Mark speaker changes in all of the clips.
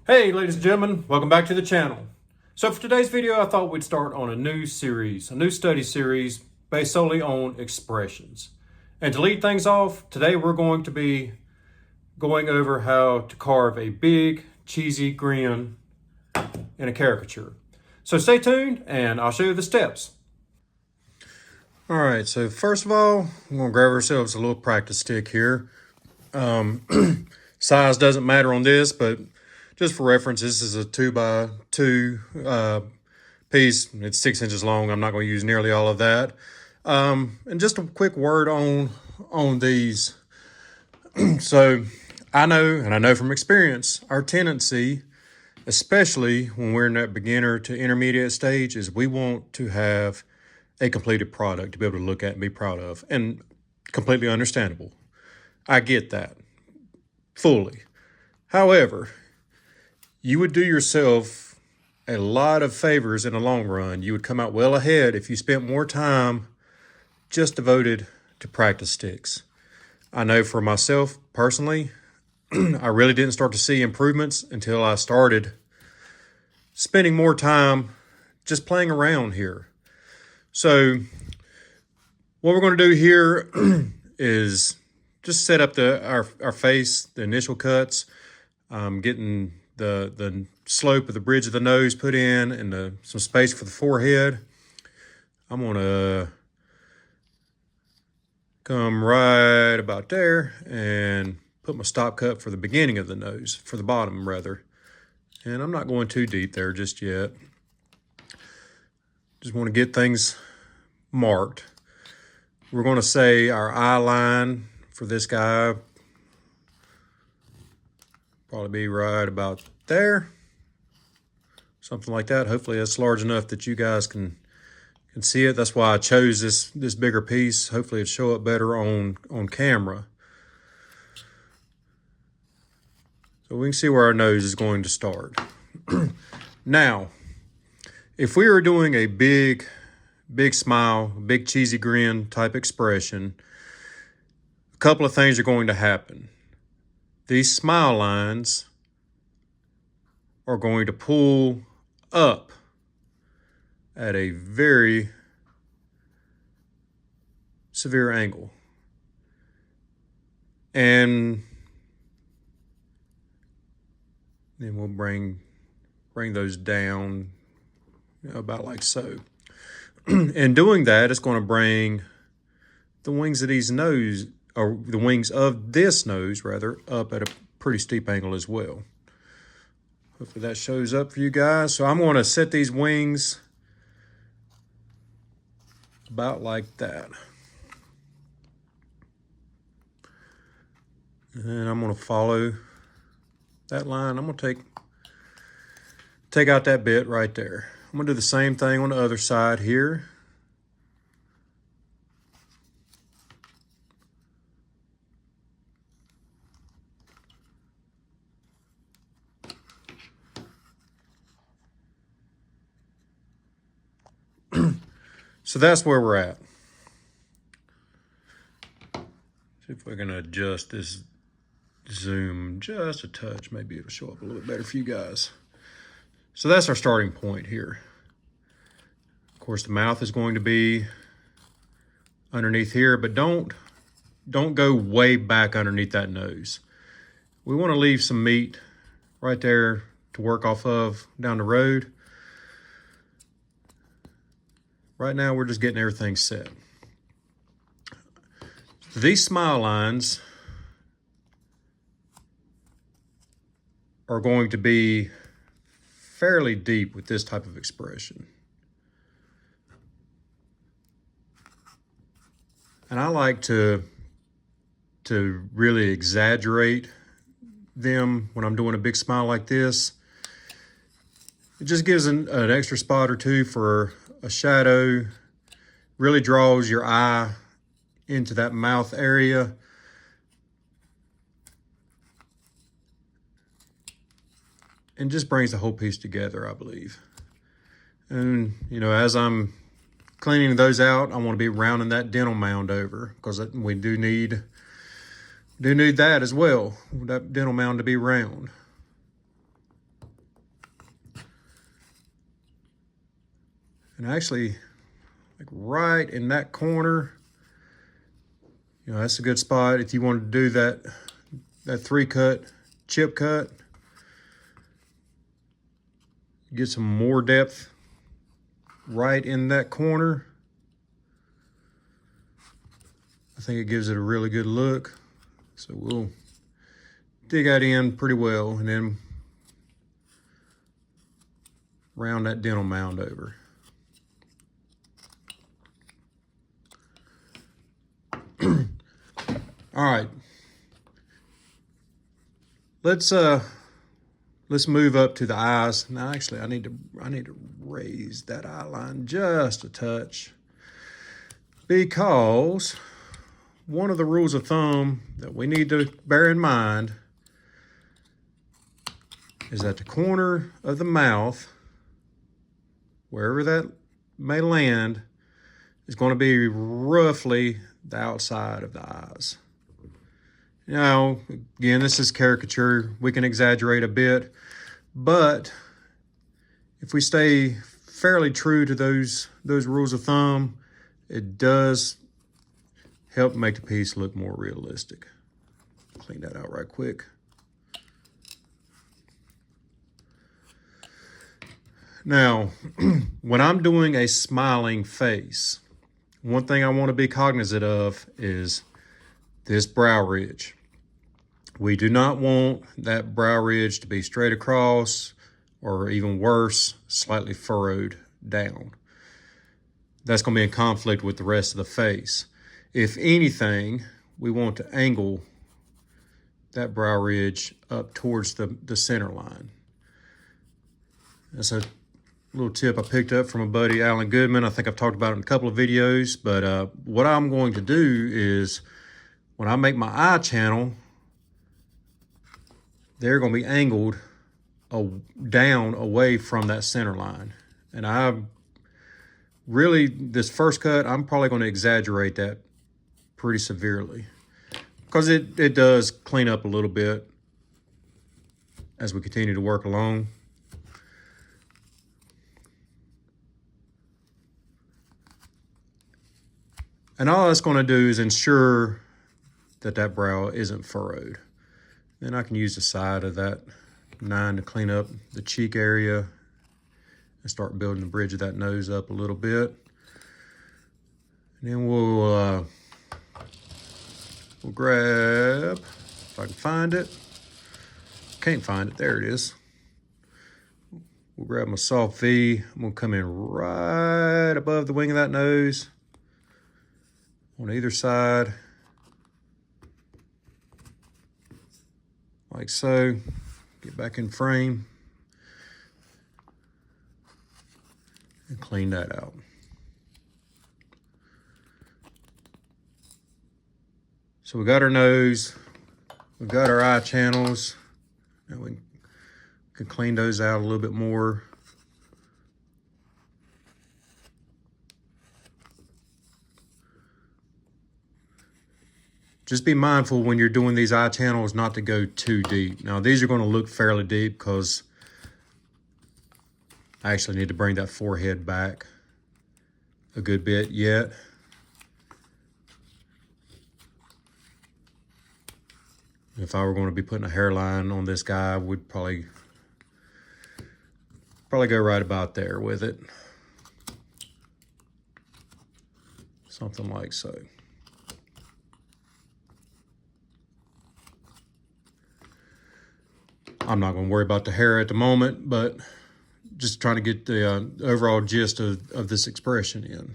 Speaker 1: Hey ladies and gentlemen, welcome back to the channel. So for today's video, I thought we'd start on a new series, a new study series based solely on expressions. And to lead things off, today we're going to be going over how to carve a big, cheesy grin in a caricature. So stay tuned and I'll show you the steps. All right, so first of all, we're gonna grab ourselves a little practice stick here. Size doesn't matter on this, but just for reference, this is a 2x2 piece. It's 6 inches long. I'm not going to use nearly all of that. And just a quick word on these. So I know from experience, our tendency, especially when we're in that beginner to intermediate stage, is we want to have a completed product to be able to look at and be proud of. And completely understandable. I get that fully. However, you would do yourself a lot of favors in the long run. You would come out well ahead if you spent more time just devoted to practice sticks. I know for myself personally, I really didn't start to see improvements until I started spending more time just playing around here. So what we're going to do here is just set up our face, the initial cuts, getting the slope of the bridge of the nose put in and some space for the forehead. I'm going to come right about there and put my stop cut for the beginning of the nose, for the bottom rather. And I'm not going too deep there just yet. Just want to get things marked. We're going to say our eye line for this guy probably be right about there, something like that. Hopefully that's large enough that you guys can see it. That's why I chose this bigger piece. Hopefully it'll show up better on camera. So we can see where our nose is going to start. Now, if we were doing a big smile, big cheesy grin type expression, a couple of things are going to happen. These smile lines are going to pull up at a very severe angle. And then we'll bring those down, about like so. And doing that, it's going to bring the wings of these nose, or the wings of this nose rather, up at a pretty steep angle as well. Hopefully that shows up for you guys. So I'm going to set these wings about like that. And I'm going to follow that line. I'm going to take out that bit right there. I'm going to do the same thing on the other side here. So that's where we're at. See if we're going to adjust this zoom just a touch. Maybe it'll show up a little bit better for you guys. So that's our starting point here. Of course, the mouth is going to be underneath here, but don't go way back underneath that nose. We want to leave some meat right there to work off of down the road. Right now, we're just getting everything set. These smile lines are going to be fairly deep with this type of expression. And I like to really exaggerate them when I'm doing a big smile like this. It just gives an extra spot or two for a shadow, really draws your eye into that mouth area. And just brings the whole piece together, I believe. And, you know, as I'm cleaning those out, I want to be rounding that dental mound over because we do need that as well, that dental mound to be round. And actually, like right in that corner, you know, that's a good spot if you want to do that 3-cut chip cut. Get some more depth right in that corner. I think it gives it a really good look. So we'll dig that in pretty well and then round that dental mound over. All right. Let's move up to the eyes. Now actually I need to raise that eye line just a touch, because one of the rules of thumb that we need to bear in mind is that the corner of the mouth, wherever that may land, is going to be roughly the outside of the eyes. Now, again, this is caricature. We can exaggerate a bit, but if we stay fairly true to those rules of thumb, it does help make the piece look more realistic. Clean that out right quick. Now, when I'm doing a smiling face, one thing I want to be cognizant of is this brow ridge. We do not want that brow ridge to be straight across, or even worse, slightly furrowed down. That's going to be in conflict with the rest of the face. If anything, we want to angle that brow ridge up towards the center line. That's a little tip I picked up from a buddy, Alan Goodman. I think I've talked about it in a couple of videos, but what I'm going to do is when I make my eye channel, they're going to be angled down away from that center line. And this first cut, I'm probably going to exaggerate that pretty severely, because it does clean up a little bit as we continue to work along. And all that's going to do is ensure that brow isn't furrowed. Then I can use the side of that 9 to clean up the cheek area and start building the bridge of that nose up a little bit. And then we'll grab, if I can find it. Can't find it, there it is. We'll grab my soft V. I'm gonna come in right above the wing of that nose on either side, like so. Get back in frame and clean that out. So we got our nose, we've got our eye channels, and we can clean those out a little bit more. Just be mindful when you're doing these eye channels not to go too deep. Now these are going to look fairly deep because I actually need to bring that forehead back a good bit yet. If I were going to be putting a hairline on this guy, I would probably go right about there with it. Something like so. I'm not going to worry about the hair at the moment, but just trying to get the overall gist of this expression in.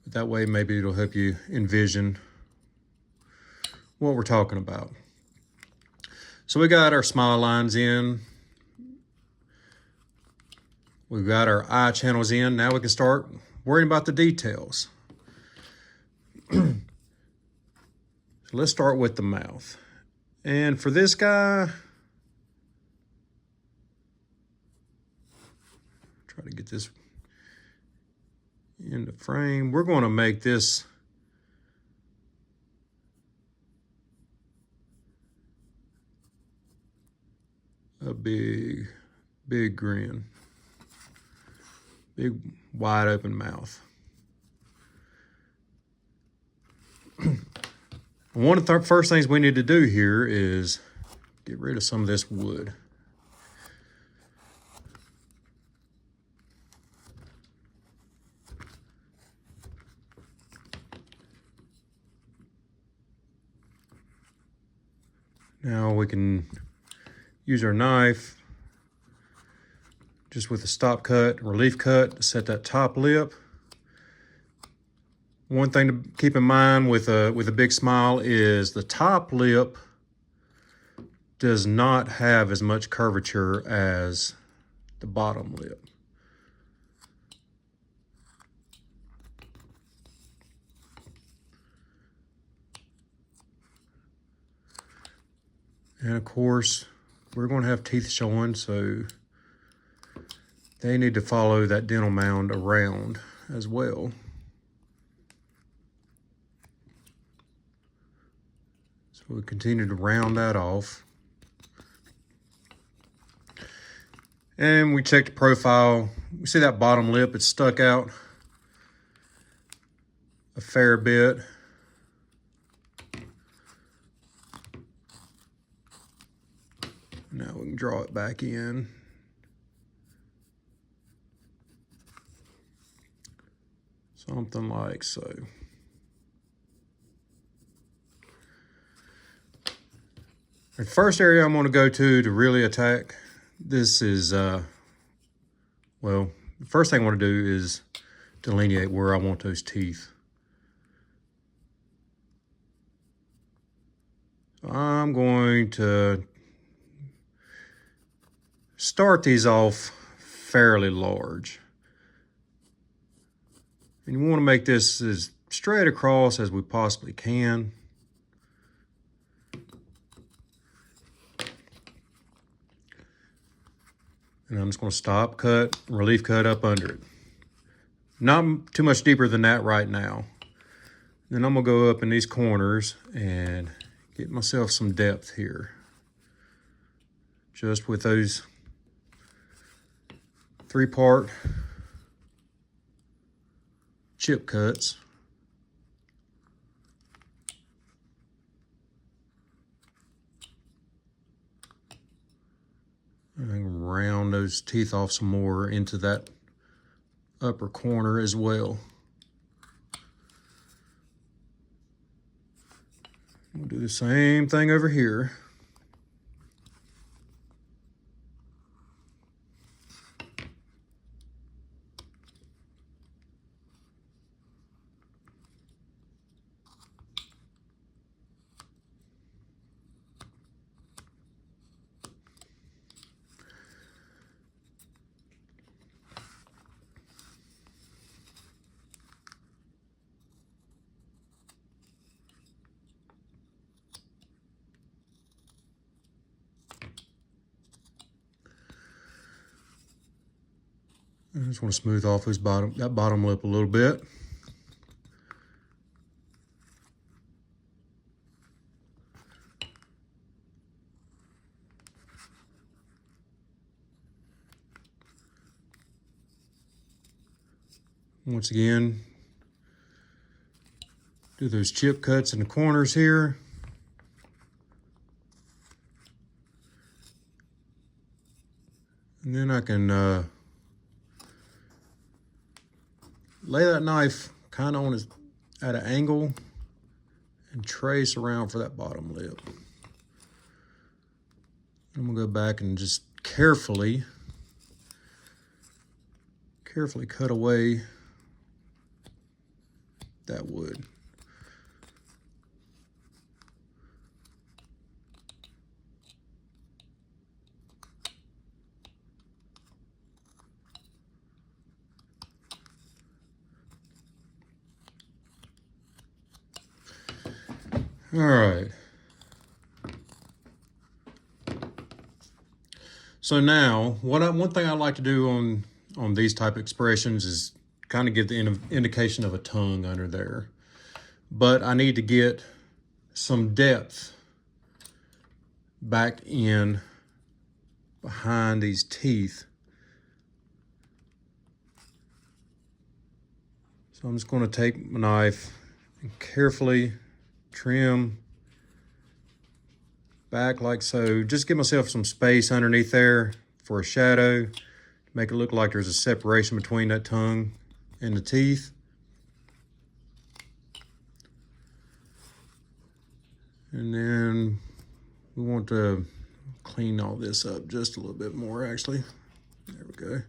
Speaker 1: But that way, maybe it'll help you envision what we're talking about. So we got our smile lines in. We've got our eye channels in. Now we can start worrying about the details. So let's start with the mouth. And for this guy, try to get this into frame. We're going to make this a big grin. Big, wide open mouth. One of the first things we need to do here is get rid of some of this wood. Now we can use our knife just with a stop cut, relief cut to set that top lip. One thing to keep in mind with a big smile is the top lip does not have as much curvature as the bottom lip. And of course, we're going to have teeth showing, so they need to follow that dental mound around as well. So we continue to round that off. And we check the profile. We see that bottom lip, it's stuck out a fair bit. Now we can draw it back in. Something like so. The first area I'm going to go to really attack this is, well, the first thing I want to do is delineate where I want those teeth. I'm going to start these off fairly large. And you want to make this as straight across as we possibly can. And I'm just going to stop, cut, relief cut up under it. Not too much deeper than that right now. Then I'm going to go up in these corners and get myself some depth here. Just with those 3-part chip cuts. And round those teeth off some more into that upper corner as well. We'll do the same thing over here. I just want to smooth off that bottom lip a little bit. Once again, do those chip cuts in the corners here. And then I can lay that knife kind of at an angle and trace around for that bottom lip. I'm gonna go back and just carefully cut away that wood. All right. So now, one thing I like to do on these type of expressions is kind of give the indication of a tongue under there. But I need to get some depth back in behind these teeth. So I'm just going to take my knife and carefully trim back like so. Just give myself some space underneath there for a shadow, to make it look like there's a separation between that tongue and the teeth. And then we want to clean all this up just a little bit more, actually. There we go.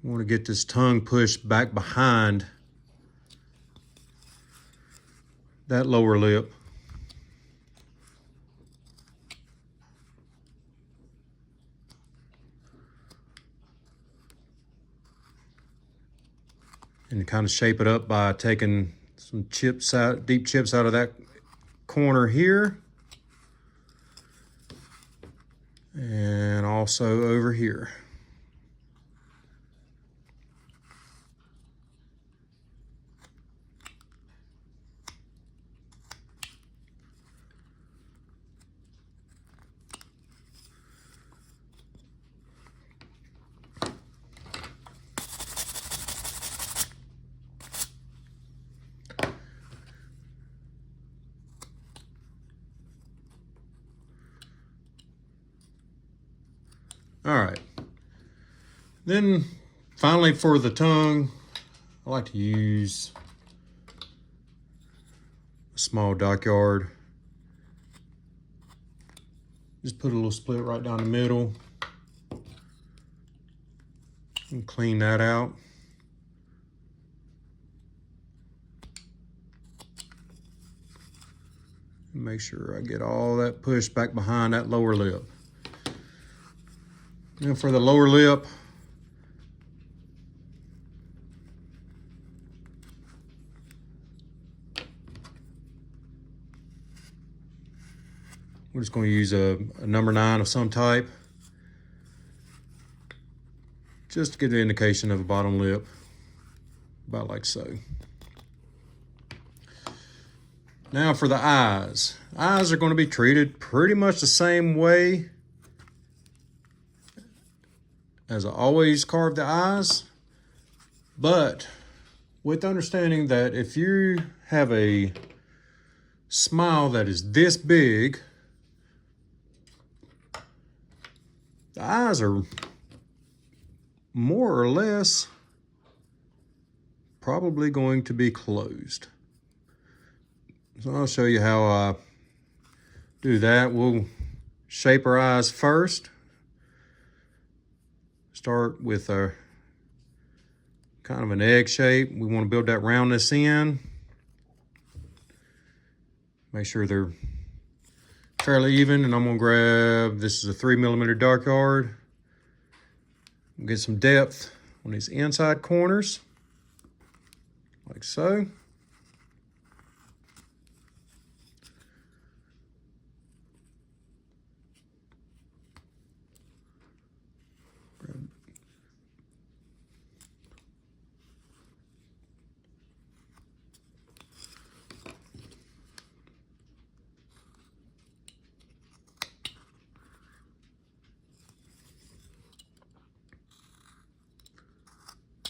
Speaker 1: I want to get this tongue pushed back behind that lower lip. And kind of shape it up by taking some chips out, deep chips out of that corner here. And also over here. All right. Then finally for the tongue, I like to use a small dockyard. Just put a little split right down the middle and clean that out. Make sure I get all that pushed back behind that lower lip. And for the lower lip, we're just going to use a number 9 of some type, just to get the indication of a bottom lip, about like so. Now for the eyes. Eyes are going to be treated pretty much the same way as I always carve the eyes, but with understanding that if you have a smile that is this big, the eyes are more or less probably going to be closed. So I'll show you how I do that. We'll shape our eyes first. Start with a kind of an egg shape. We want to build that roundness in. Make sure they're fairly even, and I'm gonna grab, this is a 3mm dark yard. Get some depth on these inside corners, like so.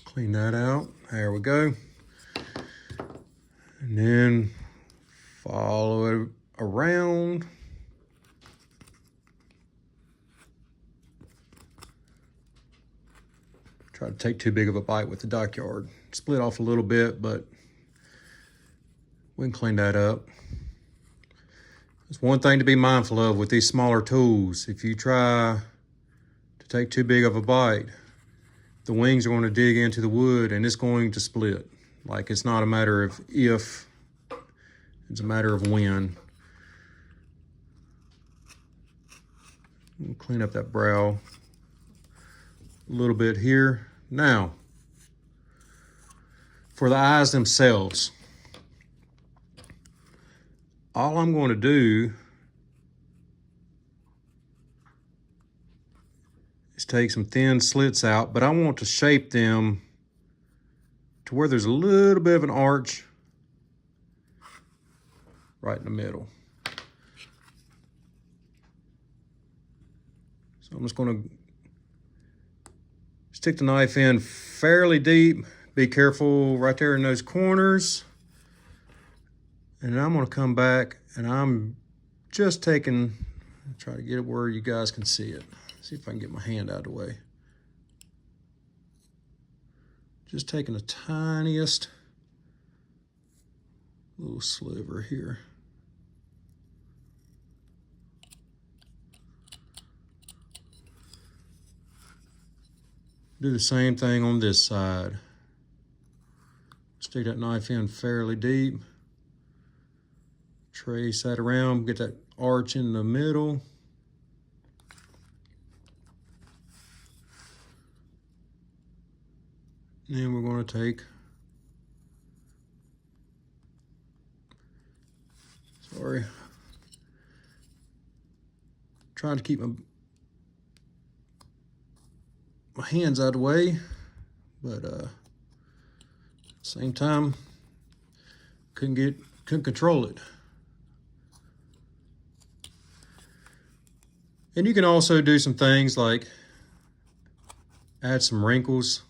Speaker 1: Clean that out. There we go. And then follow it around. Try to take too big of a bite with the dockyard. Split off a little bit, but we can clean that up. There's one thing to be mindful of with these smaller tools. If you try to take too big of a bite, the wings are going to dig into the wood and it's going to split. Like, it's not a matter of if, it's a matter of when. We'll clean up that brow a little bit here. Now, for the eyes themselves, all I'm going to do is take some thin slits out, but I want to shape them to where there's a little bit of an arch right in the middle. So I'm just going to stick the knife in fairly deep. Be careful right there in those corners. And I'm going to come back and I'm just taking, try to get it where you guys can see it. See if I can get my hand out of the way. Just taking the tiniest little sliver here. Do the same thing on this side. Stick that knife in fairly deep. Trace that around, get that arch in the middle. Then we're going to take, trying to keep my hands out of the way, but same time, couldn't control it. And you can also do some things like add some wrinkles.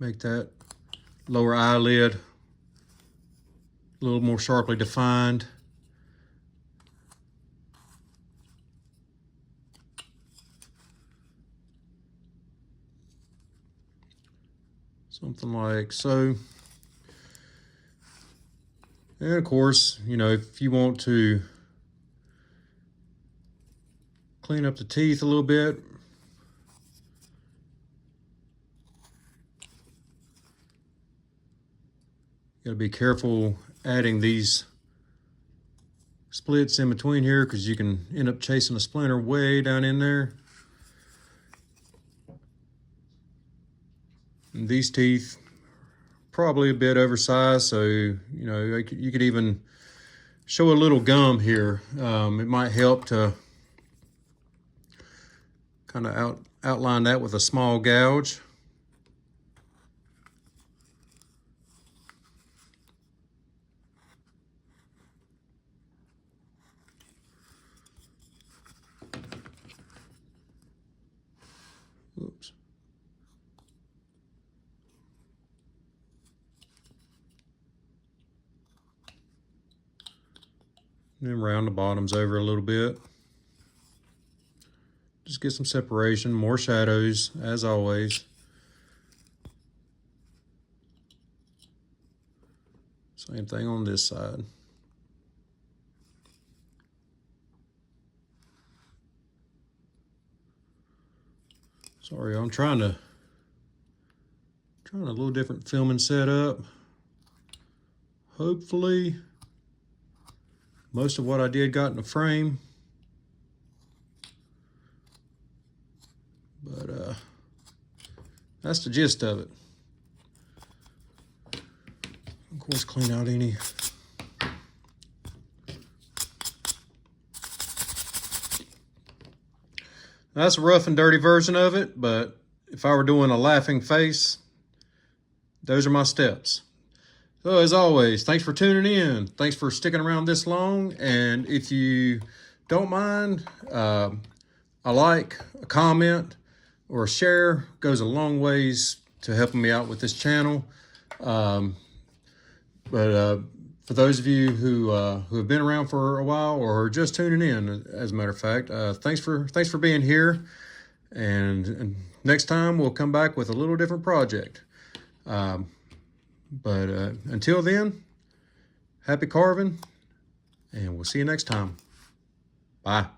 Speaker 1: Make that lower eyelid a little more sharply defined. Something like so. And of course, you know, if you want to clean up the teeth a little bit, got to be careful adding these splits in between here because you can end up chasing a splinter way down in there. And these teeth probably a bit oversized, so you know you could even show a little gum here. It might help to kind of outline that with a small gouge. Oops. And then round the bottoms over a little bit. Just get some separation, more shadows, as always. Same thing on this side. Sorry, I'm trying a little different filming setup. Hopefully, most of what I did got in the frame. But that's the gist of it. Of course, clean out any that's a rough and dirty version of it, but if I were doing a laughing face, those are my steps. So as always, thanks for tuning in. Thanks for sticking around this long. And if you don't mind, a like, a comment, or a share goes a long ways to helping me out with this channel. For those of you who have been around for a while or are just tuning in, as a matter of fact, thanks for being here. And next time we'll come back with a little different project. But until then, happy carving, and we'll see you next time. Bye.